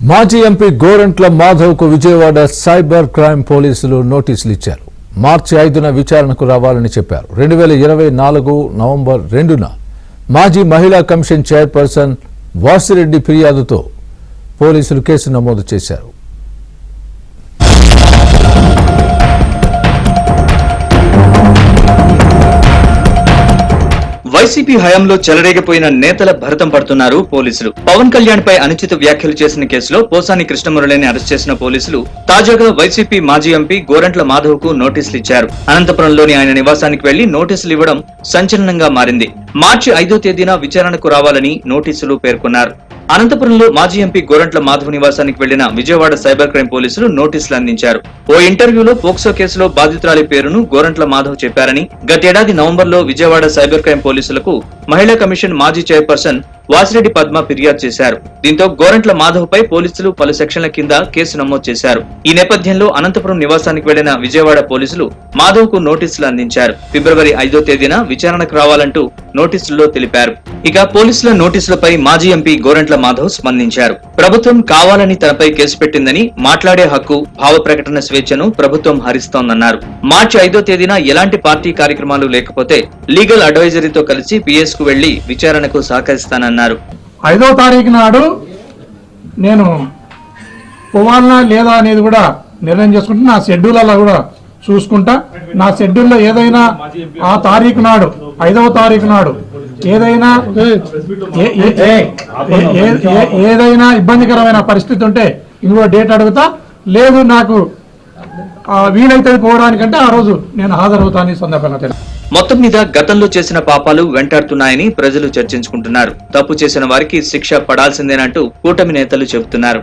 మాజీ ఎంపీ గోరంట్ల మాధవ్కు Vijayawada cyber crime పోలీసులు నోటీసులు ఇచ్చారు. మార్చి 5న విచారణకు రావాలని చెప్పారు. 2024 నవంబర్ 2న మాజీ మహిళా కమిషన్ చైర్పర్సన్ వాసిరెడ్డి ఫిర్యాదుతో పోలీసులు కేసు నమోదు చేశారు. వైసీపీ హయాంలో చెలరేగిపోయిన నేతల భరతం పడుతున్నారు పోలీసులు. పవన్ కళ్యాణ్ పై అనుచిత వ్యాఖ్యలు చేసిన కేసులో పోసాని కృష్ణమురళిని అరెస్ట్ చేసిన పోలీసులు తాజాగా వైసీపీ మాజీ ఎంపీ గోరంట్ల మాధవ్ కు నోటీసులు ఇచ్చారు. అనంతపురంలోని ఆయన నివాసానికి వెళ్లి నోటీసులు ఇవ్వడం సంచలనంగా మారింది. మార్చి 5వ తేదీన విచారణకు రావాలని నోటీసులు పేర్కొన్నారు. అనంతపురంలో మాజీ ఎంపీ గోరంట్ల మాధవ్ నివాసానికి వెళ్లిన విజయవాడ సైబర్ క్రైమ్ పోలీసులు నోటీసులు అందించారు. ఓ ఇంటర్వ్యూలో పోక్సో కేసులో బాధితురాలి పేరును గోరంట్ల మాధవ్ చెప్పారని, గతేడాది నవంబర్లో విజయవాడ సైబర్ క్రైమ్ పోలీసులకు మహిళా కమిషన్ మాజీ చైర్పర్సన్ వాసిరెడ్డి పద్మ ఫిర్యాదు చేశారు. దీంతో గోరంట్ల మాధవ్ పై పోలీసులు పలు సెక్షన్ల కింద కేసు నమోదు చేశారు. ఈ నేపథ్యంలో అనంతపురం నివాసానికి వెళ్లిన విజయవాడ పోలీసులు మాధవ్ కు నోటీసులు అందించారు. ఫిబ్రవరి 5వ తేదీన విచారణకు రావాలంటూ నోటీసుల్లో తెలిపారు. ఇక పోలీసుల నోటీసులపై మాజీ ఎంపీ గోరంట్ల మాధవ్ స్పందించారు. ప్రభుత్వం కావాలని తనపై కేసు పెట్టిందని, మాట్లాడే హక్కు, భావ ప్రకటన స్వేచ్ఛను ప్రభుత్వం హరిస్తోందన్నారు. మార్చి 5వ తేదీన ఎలాంటి పార్టీ కార్యక్రమాలు లేకపోతే లీగల్ అడ్వైజరీతో కలిసి పిఎస్ కు వెళ్లి విచారణకు సహకరిస్తానన్నారు. 5వ తారీఖు నాడు నేను పోవాలనా లేదా అనేది కూడా నిర్ణయం చేసుకుంటా. నా షెడ్యూల్ అలా కూడా చూసుకుంటా. నా షెడ్యూల్లో ఏదైనా ఆ తారీఖు నాడు 5వ తారీఖు నాడు ఏదైనా ఇబ్బందికరమైన పరిస్థితి ఉంటే ఇంకో డేట్ అడుగుతా. లేదు నాకు వీలైతే పోవడానికంటే ఆ రోజు నేను హాజరవుతాను. ఈ సందర్భంగా మొత్తం మీద గతంలో చేసిన పాపాలు వెంటాడుతున్నాయని ప్రజలు చర్చించుకుంటున్నారు. తప్పు చేసిన వారికి శిక్ష పడాల్సిందేనంటూ కూటమి నేతలు చెబుతున్నారు.